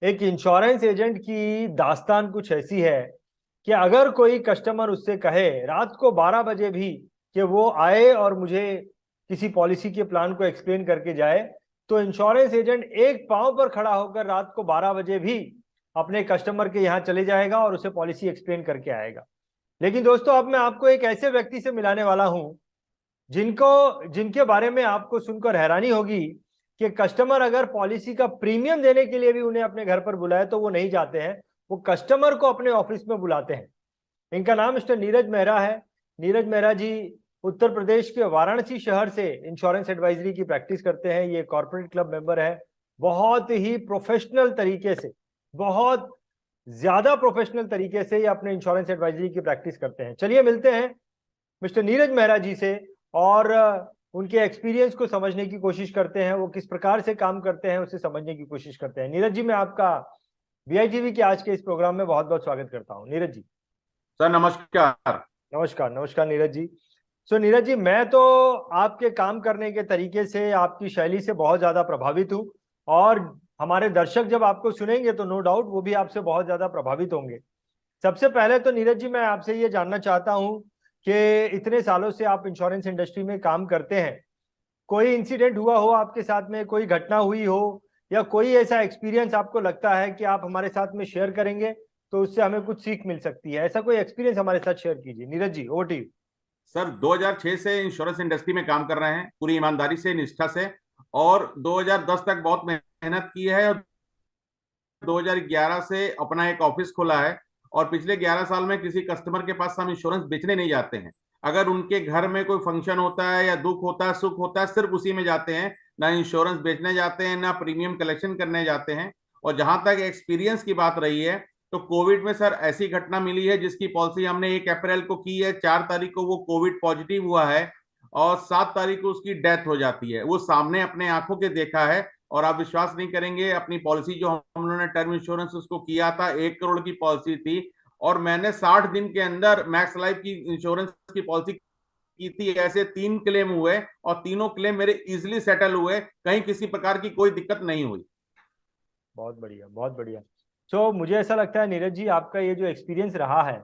एक insurance agent की दास्तान कुछ ऐसी है कि अगर कोई कस्टमर उससे कहे रात को 12 बजे भी कि वो आए और मुझे किसी पॉलिसी के प्लान को एक्सप्लेन करके जाए, तो इंश्योरेंस एजेंट एक पांव पर खड़ा होकर रात को 12 बजे भी अपने कस्टमर के यहाँ चले जाएगा और उसे पॉलिसी एक्सप्लेन करके आएगा। लेकिन दोस्तों, अब मैं आपको एक ऐसे व्यक्ति से मिलाने वाला हूं जिनके बारे में आपको सुनकर हैरानी होगी कि कस्टमर अगर पॉलिसी का प्रीमियम देने के लिए भी उन्हें अपने घर पर बुलाए तो वो नहीं जाते हैं, वो कस्टमर को अपने ऑफिस में बुलाते हैं। इनका नाम मिस्टर नीरज मेहरा है। नीरज मेहरा जी उत्तर प्रदेश के वाराणसी शहर से इंश्योरेंस एडवाइजरी की प्रैक्टिस करते हैं। ये कॉर्पोरेट क्लब मेंबर है। बहुत ही प्रोफेशनल तरीके से, बहुत ज्यादा प्रोफेशनल तरीके से ये अपने इंश्योरेंस एडवाइजरी की प्रैक्टिस करते हैं। चलिए मिलते हैं मिस्टर नीरज मेहरा जी से और उनके एक्सपीरियंस को समझने की कोशिश करते हैं। वो किस प्रकार से काम करते हैं उसे समझने की कोशिश करते हैं। नीरज जी, मैं आपका वीआईटीवी के आज के इस प्रोग्राम में बहुत बहुत स्वागत करता हूं। नीरज जी। सर नमस्कार। नमस्कार नमस्कार नीरज जी। नीरज जी, मैं तो आपके काम करने के तरीके से, आपकी शैली से बहुत ज्यादा प्रभावित हूँ। और हमारे दर्शक जब आपको सुनेंगे तो नो डाउट वो भी आपसे बहुत ज्यादा प्रभावित होंगे। सबसे पहले तो नीरज जी, मैं आपसे ये जानना चाहता हूँ कि इतने सालों से आप इंश्योरेंस इंडस्ट्री में काम करते हैं, कोई इंसिडेंट हुआ हो आपके साथ में, कोई घटना हुई हो, या कोई ऐसा एक्सपीरियंस आपको लगता है कि आप हमारे साथ में शेयर करेंगे तो उससे हमें कुछ सीख मिल सकती है, ऐसा कोई एक्सपीरियंस हमारे साथ शेयर कीजिए। Neeraj ji, over to you. Sir 2006 से इंश्योरेंस इंडस्ट्री में काम कर रहे हैं, पूरी ईमानदारी से, निष्ठा से। और 2010 तक बहुत मेहनत की है और 2011 से अपना एक ऑफिस खोला है। और पिछले 11 साल में किसी कस्टमर के पास हम इंश्योरेंस बेचने नहीं जाते हैं। अगर उनके घर में कोई फंक्शन होता है या दुख होता है, सुख होता है, सिर्फ उसी में जाते हैं। ना इंश्योरेंस बेचने जाते हैं, ना प्रीमियम कलेक्शन करने जाते हैं। और जहां तक एक्सपीरियंस की बात रही है, तो कोविड में सर ऐसी घटना मिली है जिसकी पॉलिसी हमने 1 अप्रैल को की है, 4 तारीख को वो कोविड पॉजिटिव हुआ है और 7 तारीख को उसकी डेथ हो जाती है। वो सामने अपने आंखों के देखा है। और आप विश्वास नहीं करेंगे, अपनी पॉलिसी जो हम लोगों ने टर्म इंश्योरेंस उसको किया था, 1 करोड़ की पॉलिसी थी। और मैंने 60 दिन के अंदर मैक्स लाइफ की इंश्योरेंस की पॉलिसी की थी। ऐसे 3 क्लेम हुए और तीनों क्लेम मेरे इजिली सेटल हुए, कहीं किसी प्रकार की कोई दिक्कत नहीं हुई। बहुत बढ़िया, बहुत बढ़िया। मुझे ऐसा लगता है नीरज जी, आपका ये जो एक्सपीरियंस रहा है,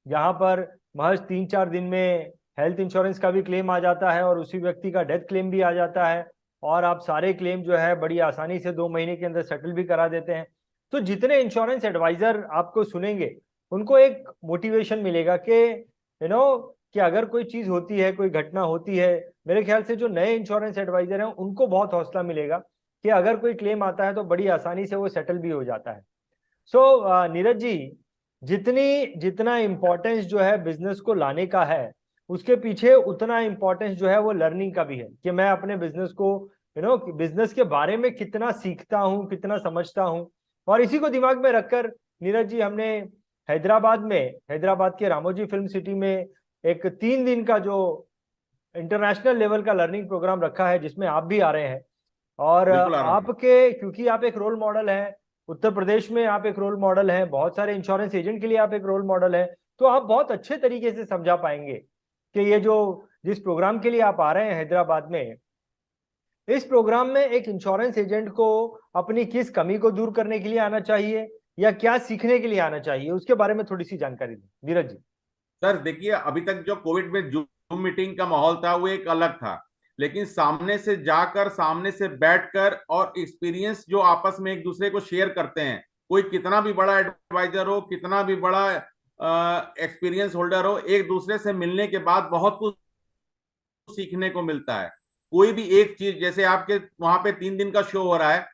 जहां पर महज 3-4 दिन में हेल्थ इंश्योरेंस का भी क्लेम आ जाता है और उसी व्यक्ति का डेथ क्लेम भी आ जाता है, और आप सारे क्लेम जो है बड़ी आसानी से 2 महीने के अंदर सेटल भी करा देते हैं। तो जितने इंश्योरेंस एडवाइजर आपको सुनेंगे उनको एक मोटिवेशन मिलेगा कि कि अगर कोई चीज होती है, कोई घटना होती है, मेरे ख्याल से जो नए इंश्योरेंस एडवाइजर हैं उनको बहुत हौसला मिलेगा कि अगर कोई क्लेम आता है तो बड़ी आसानी से वो सेटल भी हो जाता है। नीरज जी, जितना इम्पोर्टेंस जो है बिजनेस को लाने का है, उसके पीछे उतना इम्पोर्टेंस जो है वो लर्निंग का भी है कि मैं अपने बिजनेस को, बिजनेस के बारे में कितना सीखता हूँ, कितना समझता हूँ। और इसी को दिमाग में रखकर नीरज जी, हमने हैदराबाद के रामोजी फिल्म सिटी में एक 3 दिन का जो इंटरनेशनल लेवल का लर्निंग प्रोग्राम रखा है, जिसमें आप भी आ रहे हैं। और बिल्कुल आ रहा हूँ। आपके, क्योंकि आप एक रोल मॉडल हैं, उत्तर प्रदेश में आप एक रोल मॉडल हैं, बहुत सारे इंश्योरेंस एजेंट के लिए आप एक रोल मॉडल हैं, तो आप बहुत अच्छे तरीके से समझा पाएंगे कि ये जो जिस प्रोग्राम के लिए आप आ रहे हैं हैदराबाद में, इस प्रोग्राम में एक इंश्योरेंस एजेंट को अपनी किस कमी को दूर करने के लिए आना चाहिए या क्या सीखने के लिए आना चाहिए, उसके बारे में थोड़ी सी जानकारी दें नीरज जी। सर देखिए, अभी तक जो कोविड में जूम मीटिंग का माहौल था वो एक अलग था। लेकिन सामने से जाकर, सामने से बैठकर और एक्सपीरियंस जो आपस में एक दूसरे को शेयर करते हैं, कोई कितना भी बड़ा एडवाइजर हो, कितना भी बड़ा एक्सपीरियंस होल्डर हो, एक दूसरे से मिलने के बाद बहुत कुछ सीखने को मिलता है। कोई भी एक चीज, जैसे आपके वहां पे 3 दिन का शो हो रहा है,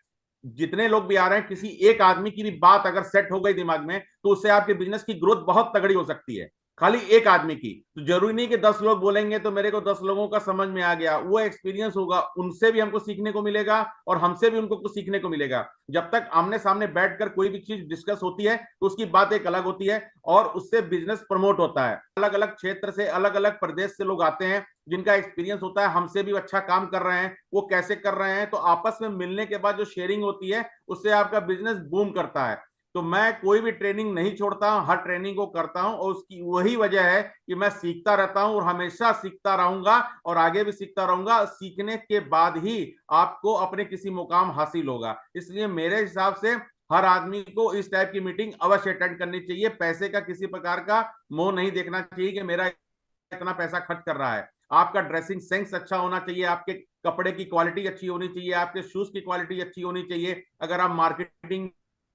जितने लोग भी आ रहे हैं, किसी एक आदमी की भी बात अगर सेट हो गई दिमाग में, तो उससे आपके बिजनेस की ग्रोथ बहुत तगड़ी हो सकती है। खाली एक आदमी की तो जरूरी नहीं कि 10 लोग बोलेंगे तो मेरे को 10 लोगों का समझ में आ गया। वो एक्सपीरियंस होगा, उनसे भी हमको सीखने को मिलेगा और हमसे भी उनको कुछ सीखने को मिलेगा। जब तक आमने सामने बैठकर कोई भी चीज डिस्कस होती है तो उसकी बात एक अलग होती है और उससे बिजनेस प्रमोट होता है। अलग अलग क्षेत्र से, अलग अलग प्रदेश से लोग आते हैं जिनका एक्सपीरियंस होता है, हमसे भी अच्छा काम कर रहे हैं, वो कैसे कर रहे हैं, तो आपस में मिलने के बाद जो शेयरिंग होती है उससे आपका बिजनेस बूम करता है। तो मैं कोई भी ट्रेनिंग नहीं छोड़ता हूं, हर ट्रेनिंग को करता हूं और उसकी वही वजह है कि मैं सीखता रहता हूं और हमेशा सीखता रहूंगा और आगे भी सीखता रहूंगा। सीखने के बाद ही आपको अपने किसी मुकाम हासिल होगा। इसलिए मेरे हिसाब से हर आदमी को इस टाइप की मीटिंग अवश्य अटेंड करनी चाहिए। पैसे का किसी प्रकार का मोह नहीं देखना चाहिए कि मेरा इतना पैसा खर्च कर रहा है। आपका ड्रेसिंग सेंस अच्छा होना चाहिए, आपके कपड़े की क्वालिटी अच्छी होनी चाहिए, आपके शूज की क्वालिटी अच्छी होनी चाहिए। अगर आप मार्केटिंग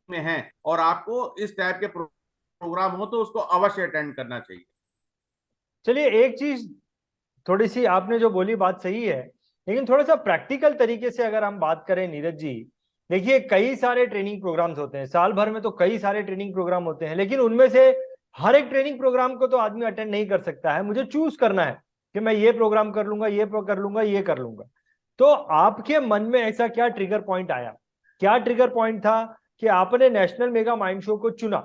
में हैं और आपको इस टाइप के प्रोग्राम हो तो उसको अवश्य अटेंड करना चाहिए। चलिए, एक चीज थोड़ी सी आपने जो बोली बात सही है, लेकिन थोड़ा सा प्रैक्टिकल तरीके से अगर हम बात करें नीरज जी, देखिए कई सारे ट्रेनिंग प्रोग्राम्स होते हैं साल भर में, तो कई सारे ट्रेनिंग प्रोग्राम होते हैं, लेकिन उनमें से हर एक ट्रेनिंग प्रोग्राम को तो आदमी अटेंड नहीं कर सकता है। मुझे चूज करना है कि मैं ये प्रोग्राम कर लूंगा, ये कर लूंगा, ये कर लूंगा। तो आपके मन में ऐसा क्या ट्रिगर पॉइंट आया, क्या ट्रिगर पॉइंट था कि आपने नेशनल मेगा माइंड शो को चुना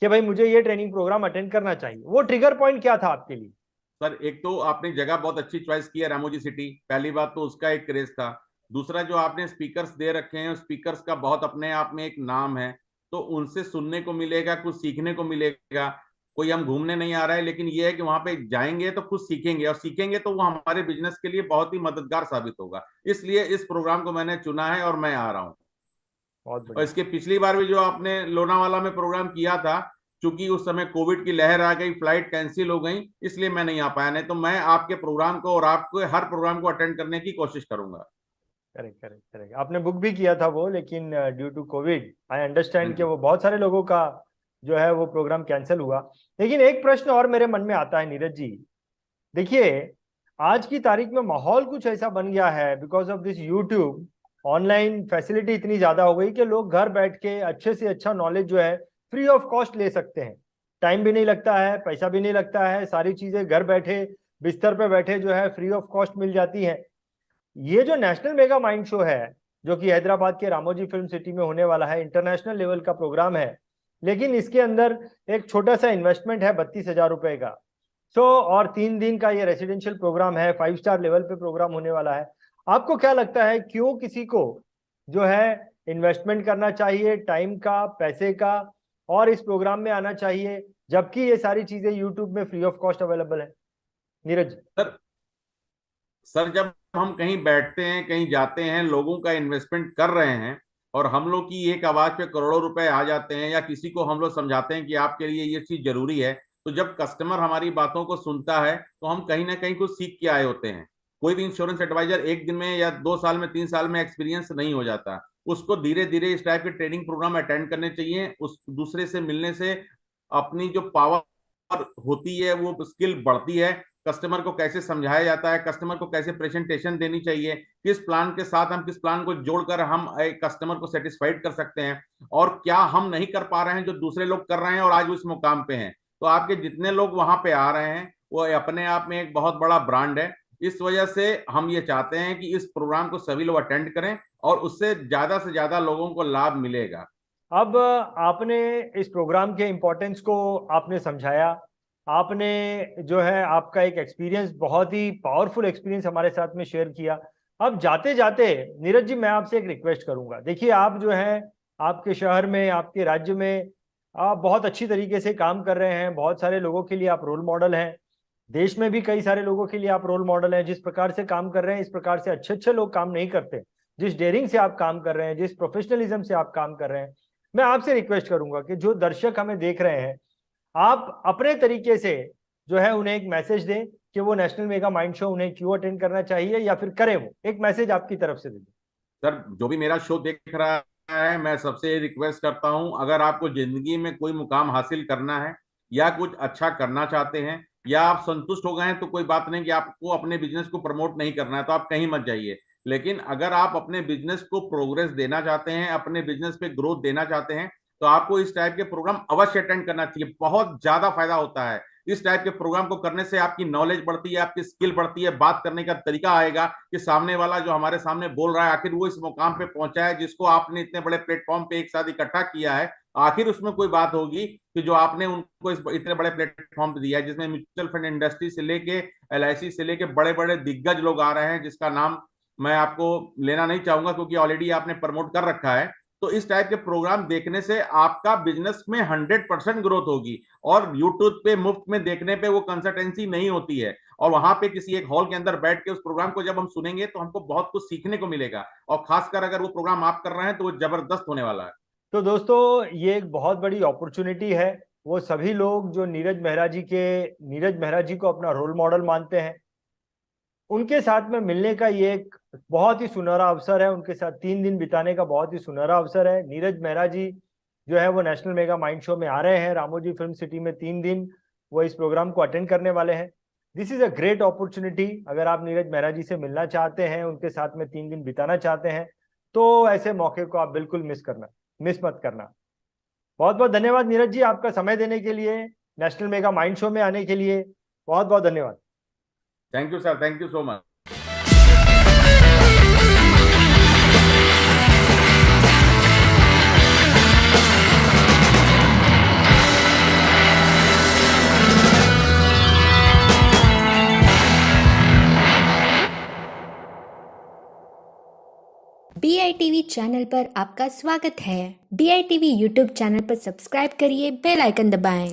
कि भाई मुझे ये ट्रेनिंग प्रोग्राम अटेंड करना चाहिए? वो ट्रिगर पॉइंट क्या था आपके लिए? सर, एक तो आपने जगह बहुत अच्छी चॉइस की है, रामोजी सिटी। पहली बात तो उसका एक क्रेज था। दूसरा, जो आपने स्पीकर्स दे रखे हैं, स्पीकर्स का बहुत अपने आप में एक नाम है। तो उनसे सुनने को मिलेगा, कुछ सीखने को मिलेगा। कोई हम घूमने नहीं आ रहा है, लेकिन ये है कि वहां पे जाएंगे तो कुछ सीखेंगे, और सीखेंगे तो वो हमारे बिजनेस के लिए बहुत ही मददगार साबित होगा। इसलिए इस प्रोग्राम को मैंने चुना है और मैं आ रहा हूँ। बहुत और बढ़िया। इसके पिछली बार भी जो आपने लोनावाला में प्रोग्राम किया था, चूंकि उस समय कोविड की लहर आ गई, फ्लाइट कैंसिल हो गई, इसलिए मैं नहीं आ पाया। नहीं तो मैं आपके प्रोग्राम को और आपके हर प्रोग्राम को अटेंड करने की कोशिश करूंगा। Correct, correct, correct. आपने बुक भी किया था वो, लेकिन ड्यू टू कोविड आई हाँ अंडरस्टैंड कि जी। वो बहुत सारे लोगों का जो है वो प्रोग्राम कैंसिल हुआ। लेकिन एक प्रश्न और मेरे मन में आता है नीरज जी। देखिए, आज की तारीख में माहौल कुछ ऐसा बन गया है, because of this YouTube, online facility इतनी ज्यादा हो गई कि लोग घर बैठ के अच्छे से अच्छा नॉलेज जो है फ्री ऑफ कॉस्ट ले सकते हैं। टाइम भी नहीं लगता है, पैसा भी नहीं लगता है, सारी चीजें घर बैठे बिस्तर पे बैठे जो है फ्री ऑफ कॉस्ट मिल जाती हैं। ये जो नेशनल मेगा माइंड शो है, जो कि हैदराबाद के रामोजी फिल्म सिटी में होने वाला है, इंटरनेशनल लेवल का प्रोग्राम है, लेकिन इसके अंदर एक छोटा सा इन्वेस्टमेंट है 32,000 रुपए का। और 3 दिन का ये रेसिडेंशियल प्रोग्राम है, 5 स्टार लेवल पे प्रोग्राम होने वाला है। आपको क्या लगता है, क्यों किसी को जो है इन्वेस्टमेंट करना चाहिए, टाइम का, पैसे का, और इस प्रोग्राम में आना चाहिए, जबकि ये सारी चीजें यूट्यूब में फ्री ऑफ कॉस्ट अवेलेबल है? नीरज। सर सर जब हम कहीं बैठते हैं, कहीं जाते हैं, लोगों का इन्वेस्टमेंट कर रहे हैं, और हम लोग की एक आवाज पे करोड़ों रुपए आ जाते हैं, या किसी को हम लोग समझाते हैं कि आपके लिए ये चीज जरूरी है, तो जब कस्टमर हमारी बातों को सुनता है तो हम कहीं ना कहीं कुछ सीख के आए होते हैं। कोई भी इंश्योरेंस एडवाइजर एक दिन में या 2 साल में, 3 साल में एक्सपीरियंस नहीं हो जाता। उसको धीरे धीरे इस टाइप के ट्रेनिंग प्रोग्राम अटेंड करने चाहिए। उस दूसरे से मिलने से अपनी जो पावर होती है, वो स्किल बढ़ती है। कस्टमर को कैसे समझाया जाता है, कस्टमर को कैसे प्रेजेंटेशन देनी चाहिए, किस प्लान के साथ हम, किस प्लान को जोड़कर हम एक कस्टमर को सेटिस्फाइड कर सकते हैं, और क्या हम नहीं कर पा रहे हैं जो दूसरे लोग कर रहे हैं और आज उस मुकाम पे हैं। तो आपके जितने लोग वहां पे आ रहे हैं वो अपने आप में एक बहुत बड़ा ब्रांड है। इस वजह से हम ये चाहते हैं कि इस प्रोग्राम को सभी लोग अटेंड करें, और उससे ज्यादा से ज्यादा लोगों को लाभ मिलेगा। अब आपने इस प्रोग्राम के इम्पोर्टेंस को आपने समझाया, आपने जो है आपका एक एक्सपीरियंस, बहुत ही पावरफुल एक्सपीरियंस हमारे साथ में शेयर किया। अब जाते जाते नीरज जी, मैं आपसे एक रिक्वेस्ट करूंगा। देखिए, आप जो है आपके शहर में, आपके राज्य में आप बहुत अच्छी तरीके से काम कर रहे हैं, बहुत सारे लोगों के लिए आप रोल मॉडल हैं। देश में भी कई सारे लोगों के लिए आप रोल मॉडल हैं। जिस प्रकार से काम कर रहे हैं, इस प्रकार से अच्छे अच्छे लोग काम नहीं करते। जिस डेयरिंग से आप काम कर रहे हैं, जिस प्रोफेशनलिज्म से आप काम कर रहे हैं, मैं आपसे रिक्वेस्ट करूंगा कि जो दर्शक हमें देख रहे हैं, आप अपने तरीके से जो है उन्हें एक मैसेज दें कि वो नेशनल मेगा माइंड शो उन्हें क्यों अटेंड करना चाहिए, या फिर करें। वो एक मैसेज आपकी तरफ से दे दें। सर, जो भी मेरा शो देख रहा है, मैं सबसे रिक्वेस्ट करता हूं, अगर आपको जिंदगी में कोई मुकाम हासिल करना है या कुछ अच्छा करना चाहते हैं, या आप संतुष्ट हो गए हैं, तो कोई बात नहीं कि आपको अपने बिजनेस को प्रमोट नहीं करना है तो आप कहीं मत जाइए। लेकिन अगर आप अपने बिजनेस को प्रोग्रेस देना चाहते हैं, अपने बिजनेस पे ग्रोथ देना चाहते हैं, तो आपको इस टाइप के प्रोग्राम अवश्य अटेंड करना चाहिए। बहुत ज्यादा फायदा होता है। इस टाइप के प्रोग्राम को करने से आपकी नॉलेज बढ़ती है, आपकी स्किल बढ़ती है, बात करने का तरीका आएगा कि सामने वाला जो हमारे सामने बोल रहा है, आखिर वो इस मुकाम पे पहुंचा है जिसको आपने इतने बड़े प्लेटफॉर्म पे एक साथ इकट्ठा किया है। आखिर उसमें कोई बात होगी कि जो आपने उनको इस इतने बड़े प्लेटफॉर्म पे दिया है, जिसमें म्यूचुअल फंड इंडस्ट्री से लेके एलआईसी से लेके बड़े बड़े दिग्गज लोग आ रहे हैं, जिसका नाम मैं आपको लेना नहीं चाहूंगा क्योंकि ऑलरेडी आपने प्रमोट कर रखा है। तो इस टाइप के प्रोग्राम देखने से आपका बिजनेस में 100% ग्रोथ होगी। और यूट्यूब पे मुफ्त में देखने पे वो कंसल्टेंसी नहीं होती है, और वहां पे किसी एक हॉल के अंदर बैठ के उस प्रोग्राम को जब हम सुनेंगे तो हमको बहुत कुछ सीखने को मिलेगा। और खासकर अगर वो प्रोग्राम आप कर रहे हैं तो वो जबरदस्त होने वाला है। तो दोस्तों ये एक बहुत बड़ी अपॉर्चुनिटी है। वो सभी लोग जो नीरज मेहरा जी को अपना रोल मॉडल मानते हैं, उनके साथ में मिलने का ये एक बहुत ही सुनहरा अवसर है। उनके साथ 3 दिन बिताने का बहुत ही सुनहरा अवसर है। नीरज मेहरा जी जो है वो नेशनल मेगा माइंड शो में आ रहे हैं, रामोजी फिल्म सिटी में 3 दिन वो इस प्रोग्राम को अटेंड करने वाले हैं। This is a great opportunity. अगर आप नीरज मेहरा जी से मिलना चाहते हैं, उनके साथ में 3 दिन बिताना चाहते हैं, तो ऐसे मौके को आप बिल्कुल मिस मत करना। बहुत बहुत धन्यवाद नीरज जी, आपका समय देने के लिए, नेशनल मेगा माइंड शो में आने के लिए बहुत बहुत धन्यवाद। Thank you sir, thank you so much. BITV channel पर आपका स्वागत है। BITV यूट्यूब चैनल पर सब्सक्राइब करिए, बेल आइकन दबाएं।